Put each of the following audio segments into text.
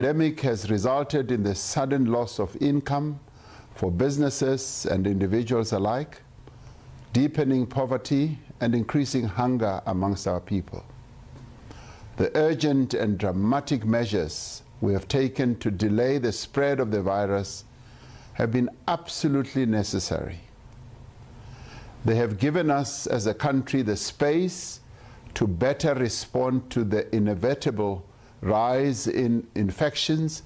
The pandemic has resulted in the sudden loss of income for businesses and individuals alike, deepening poverty and increasing hunger amongst our people. The urgent and dramatic measures we have taken to delay the spread of the virus have been absolutely necessary. They have given us as a country the space to better respond to the inevitable rise in infections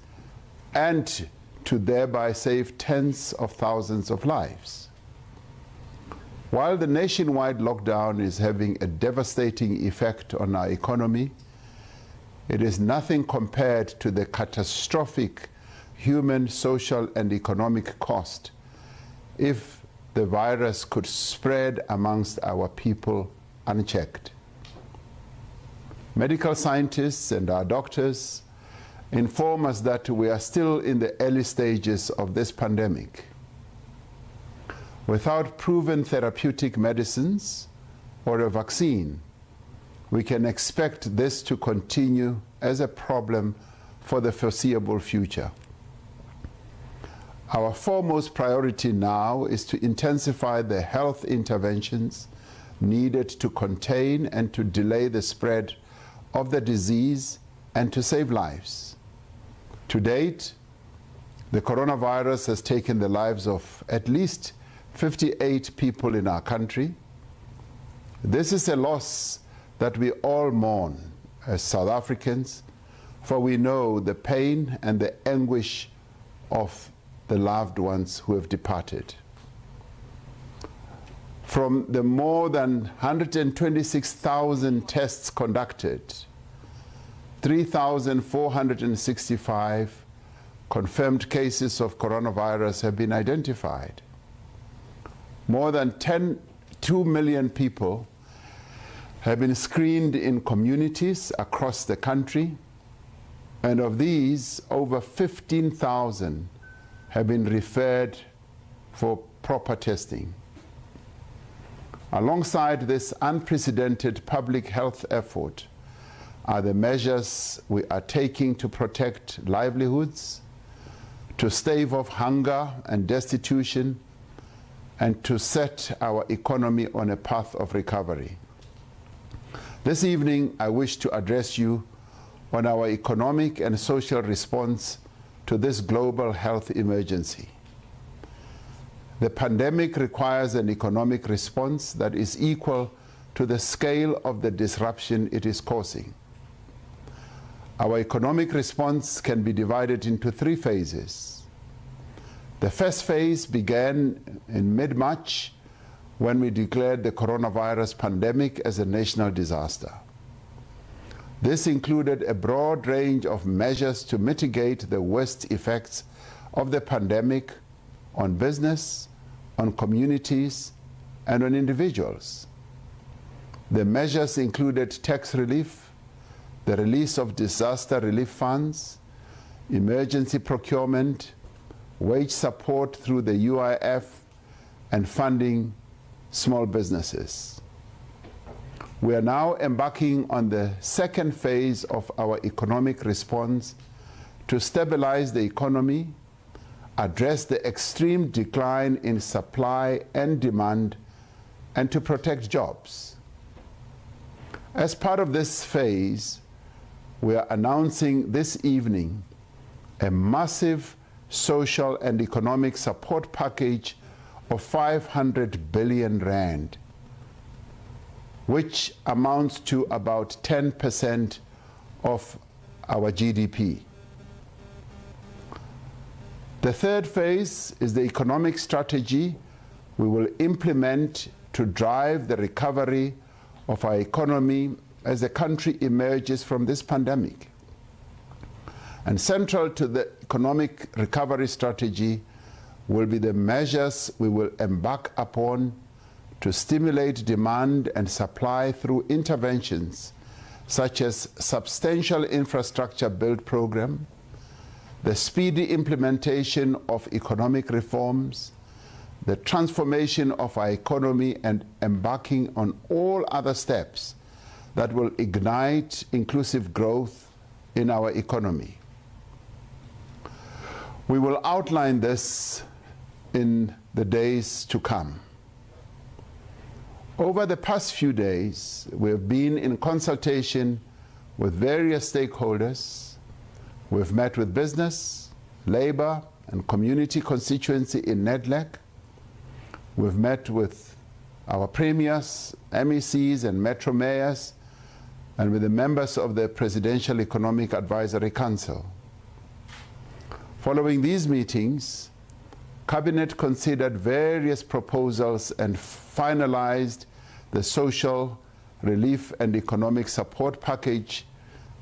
and to thereby save tens of thousands of lives. While the nationwide lockdown is having a devastating effect on our economy, it is nothing compared to the catastrophic human, social, and economic cost if the virus could spread amongst our people unchecked. Medical scientists and our doctors inform us that we are still in the early stages of this pandemic. Without proven therapeutic medicines or a vaccine, we can expect this to continue as a problem for the foreseeable future. Our foremost priority now is to intensify the health interventions needed to contain and to delay the spread of the disease and to save lives. To date, the coronavirus has taken the lives of at least 58 people in our country. This is a loss that we all mourn as South Africans, for we know the pain and the anguish of the loved ones who have departed. From the more than 126,000 tests conducted, 3,465 confirmed cases of coronavirus have been identified. More than 2 million people have been screened in communities across the country, and of these, over 15,000 have been referred for proper testing. Alongside this unprecedented public health effort are the measures we are taking to protect livelihoods, to stave off hunger and destitution, and to set our economy on a path of recovery. This evening, I wish to address you on our economic and social response to this global health emergency. The pandemic requires an economic response that is equal to the scale of the disruption it is causing. Our economic response can be divided into 3 phases. The first phase began in mid-March when we declared the coronavirus pandemic as a national disaster. This included a broad range of measures to mitigate the worst effects of the pandemic on business, on communities, and on individuals. The measures included tax relief, the release of disaster relief funds, emergency procurement, wage support through the UIF, and funding small businesses. We are now embarking on the second phase of our economic response to stabilize the economy, address the extreme decline in supply and demand, and to protect jobs. As part of this phase, we are announcing this evening a massive social and economic support package of 500 billion rand, which amounts to about 10% of our GDP. The third phase is the economic strategy we will implement to drive the recovery of our economy as the country emerges from this pandemic. And central to the economic recovery strategy will be the measures we will embark upon to stimulate demand and supply through interventions such as substantial infrastructure build program, the speedy implementation of economic reforms, the transformation of our economy, and embarking on all other steps that will ignite inclusive growth in our economy. We will outline this in the days to come. Over the past few days, we have been in consultation with various stakeholders. We've met with business, labor, and community constituency in Nedlec. We've met with our premiers, MECs, and metro mayors, and with the members of the Presidential Economic Advisory Council. Following these meetings, Cabinet considered various proposals and finalized the social relief and economic support package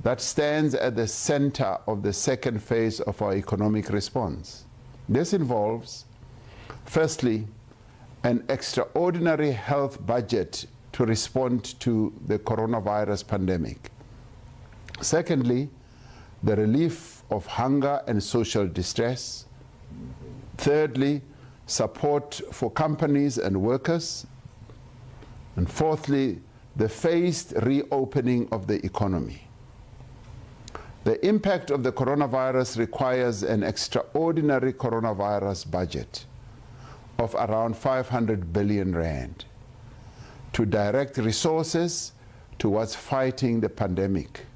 that stands at the center of the second phase of our economic response. This involves, firstly, an extraordinary health budget to respond to the coronavirus pandemic. Secondly, the relief of hunger and social distress. Thirdly, support for companies and workers. And fourthly, the phased reopening of the economy. The impact of the coronavirus requires an extraordinary coronavirus budget of around 500 billion rand to direct resources towards fighting the pandemic.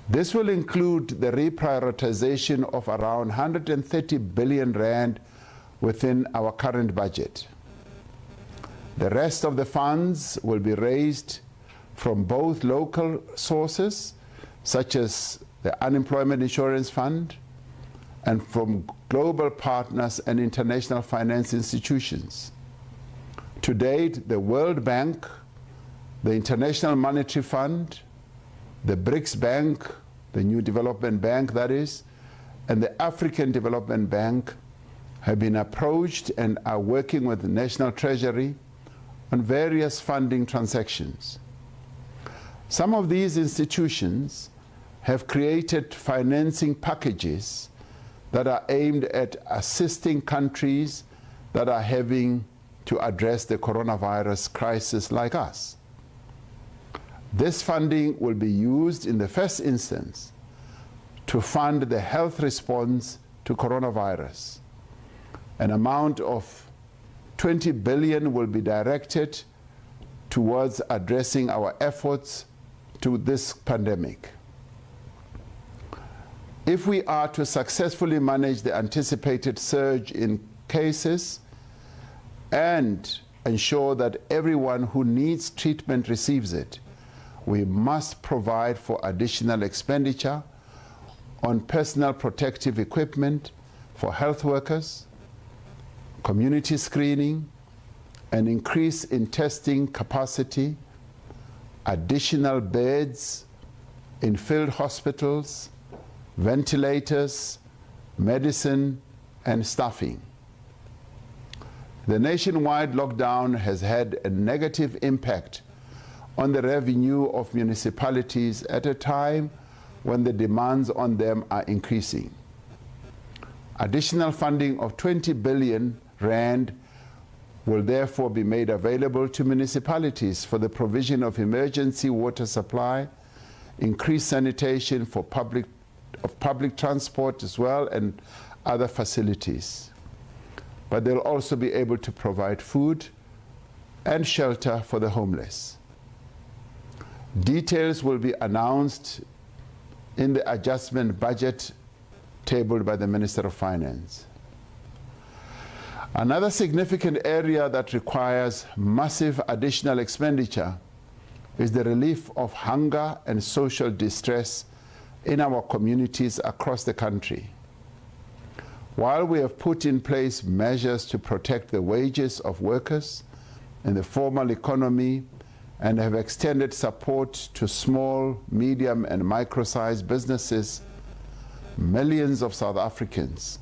This will include the reprioritization of around 130 billion rand within our current budget. The rest of the funds will be raised from both local sources, such as the Unemployment Insurance Fund, and from global partners and international finance institutions. To date, the World Bank, the International Monetary Fund, the BRICS Bank, the New Development Bank that is, and the African Development Bank have been approached and are working with the National Treasury on various funding transactions. Some of these institutions have created financing packages that are aimed at assisting countries that are having to address the coronavirus crisis like us. This funding will be used in the first instance to fund the health response to coronavirus. An amount of 20 billion will be directed towards addressing our efforts to this pandemic. If we are to successfully manage the anticipated surge in cases and ensure that everyone who needs treatment receives it, we must provide for additional expenditure on personal protective equipment for health workers, community screening, an increase in testing capacity, additional beds in field hospitals, ventilators, medicine, and staffing. The nationwide lockdown has had a negative impact on the revenue of municipalities at a time when the demands on them are increasing. Additional funding of 20 billion rand will therefore be made available to municipalities for the provision of emergency water supply, increased sanitation for public transport as well, and other facilities. But they'll also be able to provide food and shelter for the homeless. Details will be announced in the adjustment budget tabled by the Minister of Finance. Another significant area that requires massive additional expenditure is the relief of hunger and social distress in our communities across the country. While we have put in place measures to protect the wages of workers in the formal economy and have extended support to small, medium, and micro-sized businesses, millions of South Africans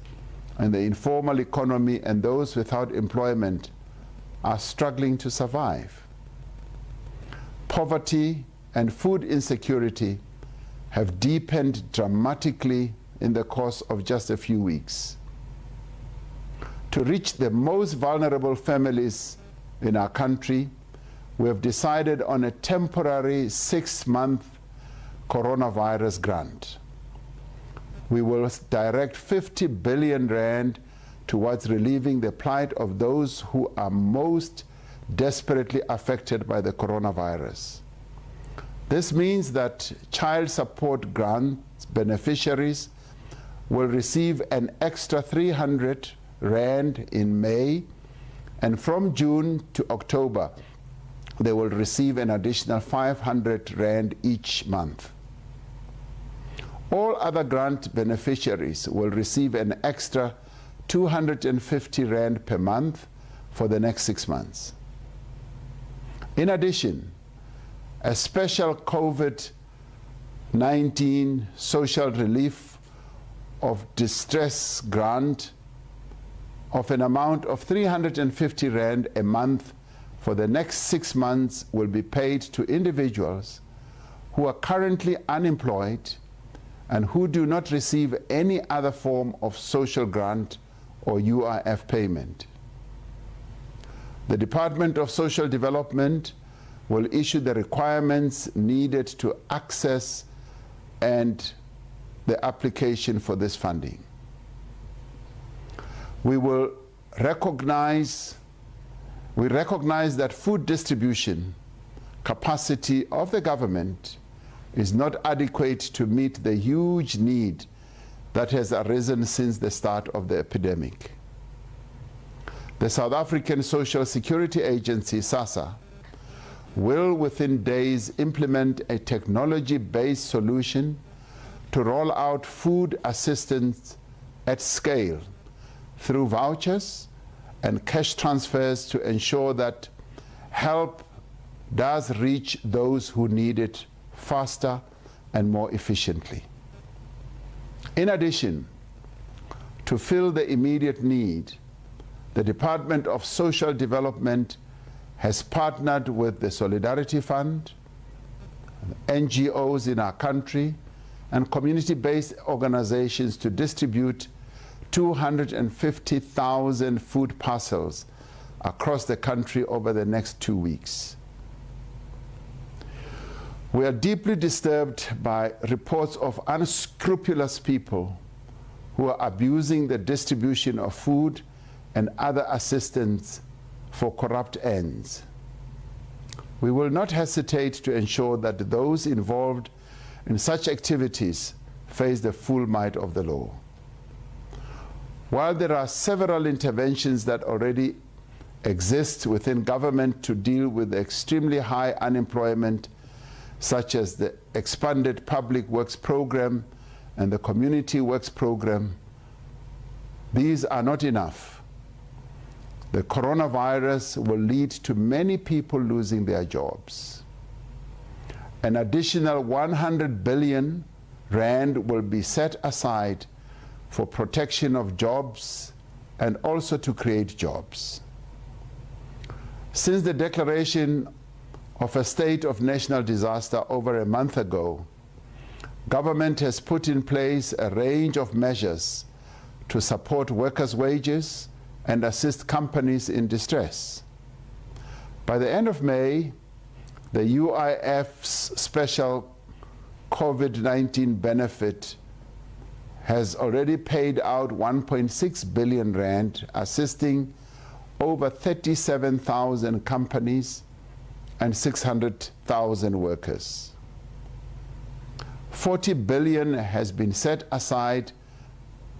in the informal economy and those without employment are struggling to survive. Poverty and food insecurity have deepened dramatically in the course of just a few weeks. To reach the most vulnerable families in our country, we have decided on a temporary 6-month coronavirus grant. We will direct 50 billion rand towards relieving the plight of those who are most desperately affected by the coronavirus. This means that child support grant beneficiaries will receive an extra 300 rand in May, and from June to October, they will receive an additional 500 rand each month. All other grant beneficiaries will receive an extra 250 rand per month for the next 6 months. In addition, a special COVID-19 social relief of distress grant of an amount of 350 rand a month for the next 6 months will be paid to individuals who are currently unemployed and who do not receive any other form of social grant or UIF payment. The Department of Social Development will issue the requirements needed to access and the application for this funding. We recognize that food distribution capacity of the government is not adequate to meet the huge need that has arisen since the start of the epidemic. The South African Social Security Agency, SASSA, will within days implement a technology-based solution to roll out food assistance at scale through vouchers and cash transfers to ensure that help does reach those who need it faster and more efficiently. In addition, to fill the immediate need, the Department of Social Development has partnered with the Solidarity Fund, NGOs in our country, and community-based organizations to distribute 250,000 food parcels across the country over the next 2 weeks. We are deeply disturbed by reports of unscrupulous people who are abusing the distribution of food and other assistance for corrupt ends. We will not hesitate to ensure that those involved in such activities face the full might of the law. While there are several interventions that already exist within government to deal with the extremely high unemployment, such as the expanded public works program and the community works program, these are not enough. The coronavirus will lead to many people losing their jobs. An additional 100 billion rand will be set aside for protection of jobs and also to create jobs. Since the declaration of a state of national disaster over a month ago, government has put in place a range of measures to support workers' wages and assist companies in distress. By the end of May, the UIF's special COVID-19 benefit has already paid out 1.6 billion rand, assisting over 37,000 companies and 600,000 workers. 40 billion has been set aside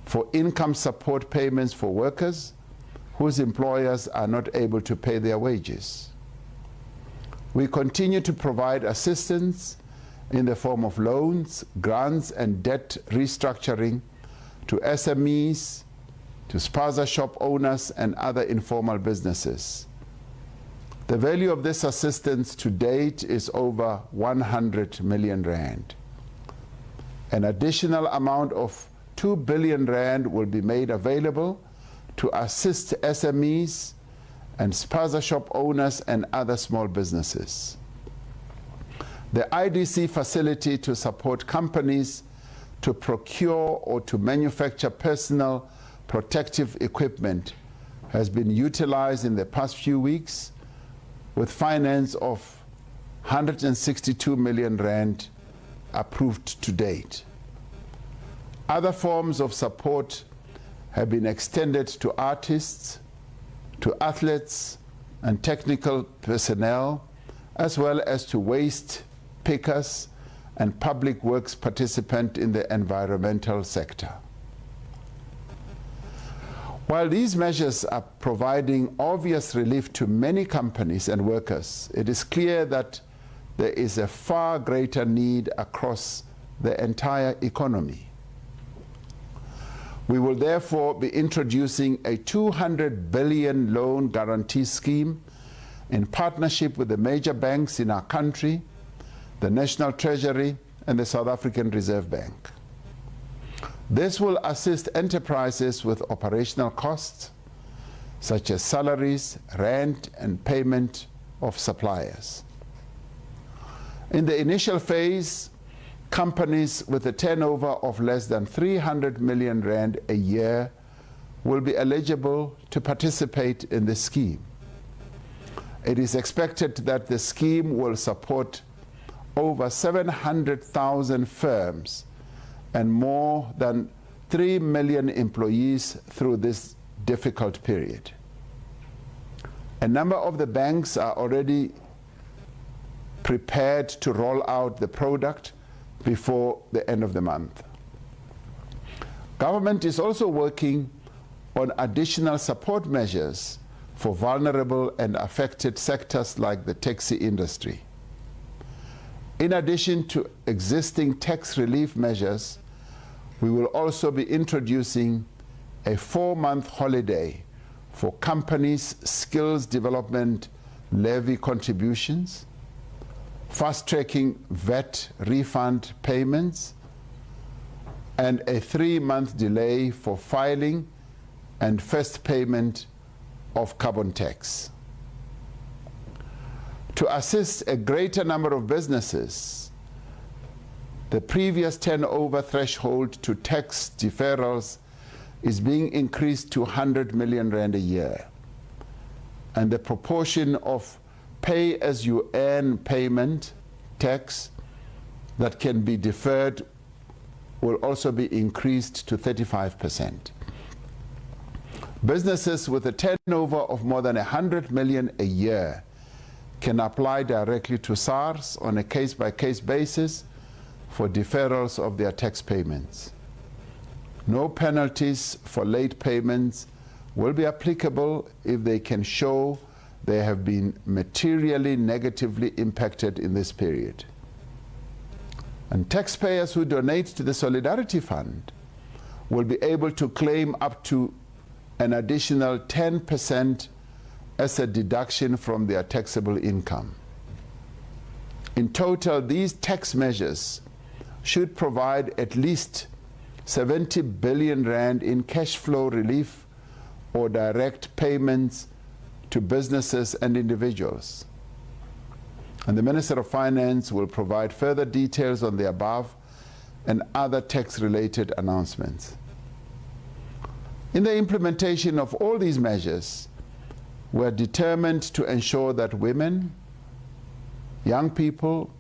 for income support payments for workers whose employers are not able to pay their wages. We continue to provide assistance in the form of loans, grants, and debt restructuring to SMEs, to spaza shop owners, and other informal businesses. The value of this assistance to date is over 100 million rand. An additional amount of 2 billion rand will be made available to assist SMEs and spaza shop owners and other small businesses. The IDC facility to support companies to procure or to manufacture personal protective equipment has been utilized in the past few weeks with finance of 162 million rand approved to date. Other forms of support have been extended to artists, to athletes and technical personnel, as well as to waste pickers and public works participants in the environmental sector. While these measures are providing obvious relief to many companies and workers, it is clear that there is a far greater need across the entire economy. We will therefore be introducing a 200 billion loan guarantee scheme in partnership with the major banks in our country, the National Treasury, and the South African Reserve Bank. This will assist enterprises with operational costs, such as salaries, rent, and payment of suppliers. In the initial phase, companies with a turnover of less than 300 million rand a year will be eligible to participate in the scheme. It is expected that the scheme will support over 700,000 firms and more than 3 million employees through this difficult period. A number of the banks are already prepared to roll out the product before the end of the month. Government is also working on additional support measures for vulnerable and affected sectors like the taxi industry. In addition to existing tax relief measures, we will also be introducing a 4-month holiday for companies' skills development levy contributions, fast-tracking VAT refund payments, and a 3-month delay for filing and first payment of carbon tax. To assist a greater number of businesses, the previous turnover threshold to tax deferrals is being increased to 100 million rand a year, and the proportion of pay-as-you-earn payment tax that can be deferred will also be increased to 35%. Businesses with a turnover of more than 100 million a year can apply directly to SARS on a case-by-case basis for deferrals of their tax payments. No penalties for late payments will be applicable if they can show they have been materially negatively impacted in this period. And taxpayers who donate to the Solidarity Fund will be able to claim up to an additional 10% as a deduction from their taxable income. In total, these tax measures should provide at least 70 billion rand in cash flow relief or direct payments to businesses and individuals. And the Minister of Finance will provide further details on the above and other tax-related announcements. In the implementation of all these measures, we are determined to ensure that women, young people,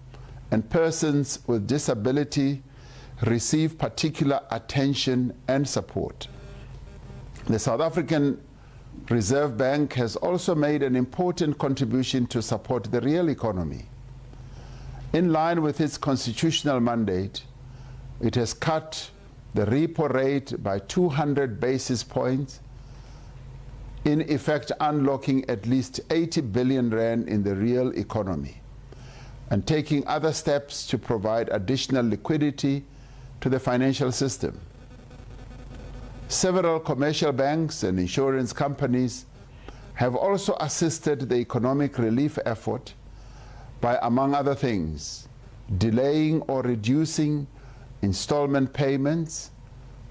and persons with disability receive particular attention and support. The South African Reserve Bank has also made an important contribution to support the real economy. In line with its constitutional mandate, it has cut the repo rate by 200 basis points, in effect unlocking at least 80 billion rand in the real economy, and taking other steps to provide additional liquidity to the financial system. Several commercial banks and insurance companies have also assisted the economic relief effort by, among other things, delaying or reducing installment payments,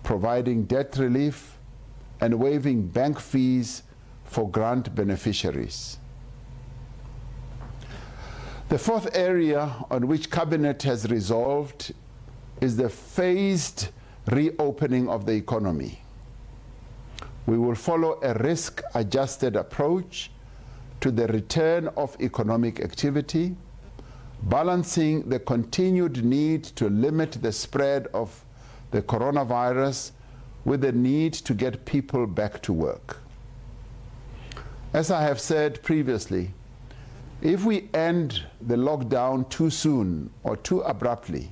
providing debt relief, and waiving bank fees for grant beneficiaries. The fourth area on which Cabinet has resolved is the phased reopening of the economy. We will follow a risk-adjusted approach to the return of economic activity, balancing the continued need to limit the spread of the coronavirus with the need to get people back to work. As I have said previously, if we end the lockdown too soon or too abruptly,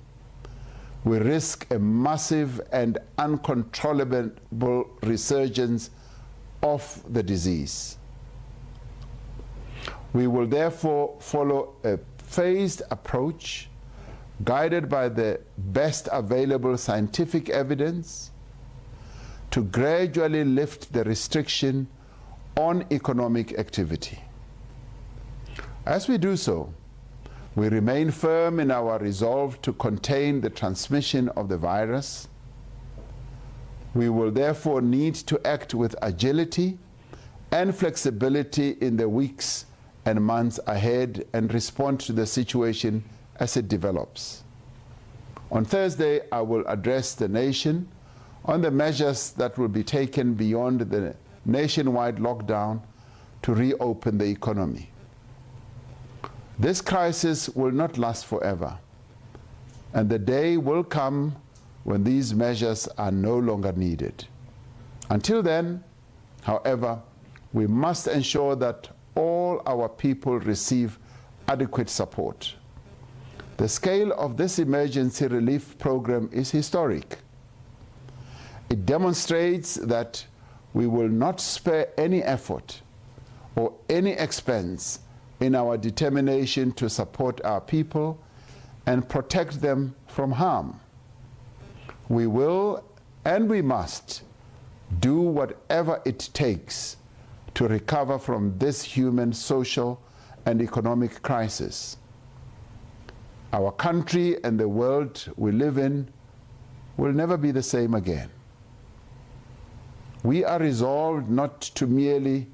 we risk a massive and uncontrollable resurgence of the disease. We will therefore follow a phased approach guided by the best available scientific evidence to gradually lift the restriction on economic activity. As we do so, we remain firm in our resolve to contain the transmission of the virus. We will therefore need to act with agility and flexibility in the weeks and months ahead and respond to the situation as it develops. On Thursday, I will address the nation on the measures that will be taken beyond the nationwide lockdown to reopen the economy. This crisis will not last forever, and the day will come when these measures are no longer needed. Until then, however, we must ensure that all our people receive adequate support. The scale of this emergency relief program is historic. It demonstrates that we will not spare any effort or any expense in our determination to support our people and protect them from harm. We will and we must do whatever it takes to recover from this human, social, and economic crisis. Our country and the world we live in will never be the same again. We are resolved not to merely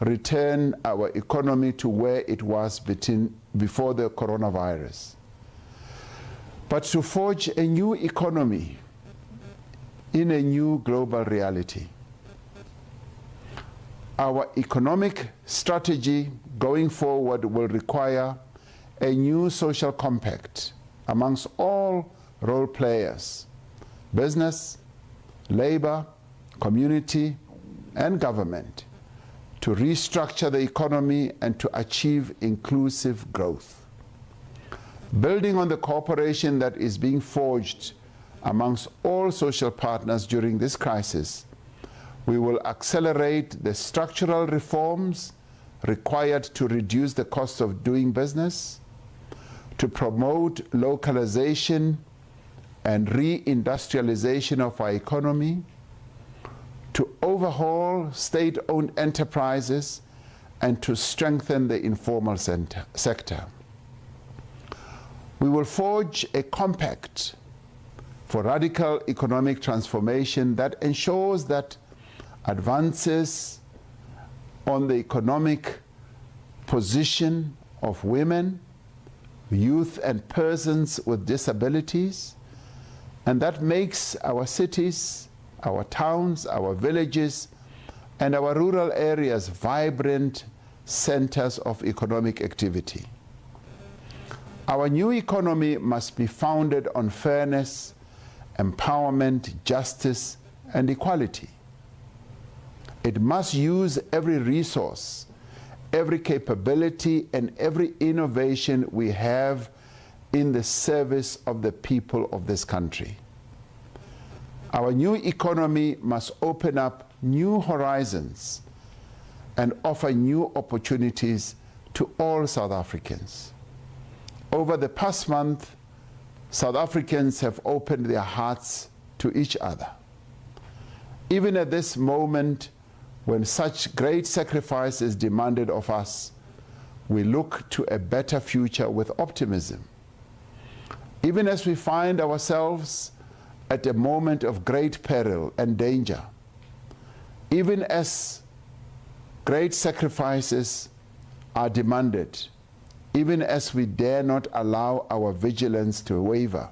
return our economy to where it was before the coronavirus, but to forge a new economy in a new global reality. Our economic strategy going forward will require a new social compact amongst all role players: business, labor, community, and government, to restructure the economy and to achieve inclusive growth. Building on the cooperation that is being forged amongst all social partners during this crisis, we will accelerate the structural reforms required to reduce the cost of doing business, to promote localization and re-industrialization of our economy, to overhaul state-owned enterprises, and to strengthen the informal sector. We will forge a compact for radical economic transformation that ensures that advances on the economic position of women, youth, and persons with disabilities, and that makes our cities, our towns, our villages, and our rural areas vibrant centers of economic activity. Our new economy must be founded on fairness, empowerment, justice, and equality. It must use every resource, every capability, and every innovation we have in the service of the people of this country. Our new economy must open up new horizons and offer new opportunities to all South Africans. Over the past month, South Africans have opened their hearts to each other. Even at this moment, when such great sacrifice is demanded of us, we look to a better future with optimism. Even as we find ourselves at a moment of great peril and danger, even as great sacrifices are demanded, even as we dare not allow our vigilance to waver,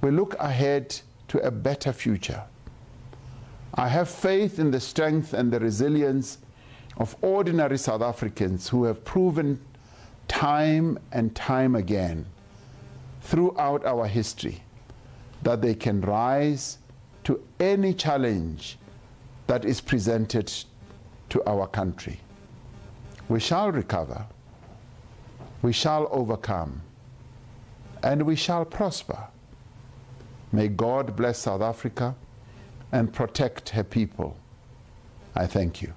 we look ahead to a better future. I have faith in the strength and the resilience of ordinary South Africans who have proven time and time again throughout our history that they can rise to any challenge that is presented to our country. We shall recover, we shall overcome, and we shall prosper. May God bless South Africa and protect her people. I thank you.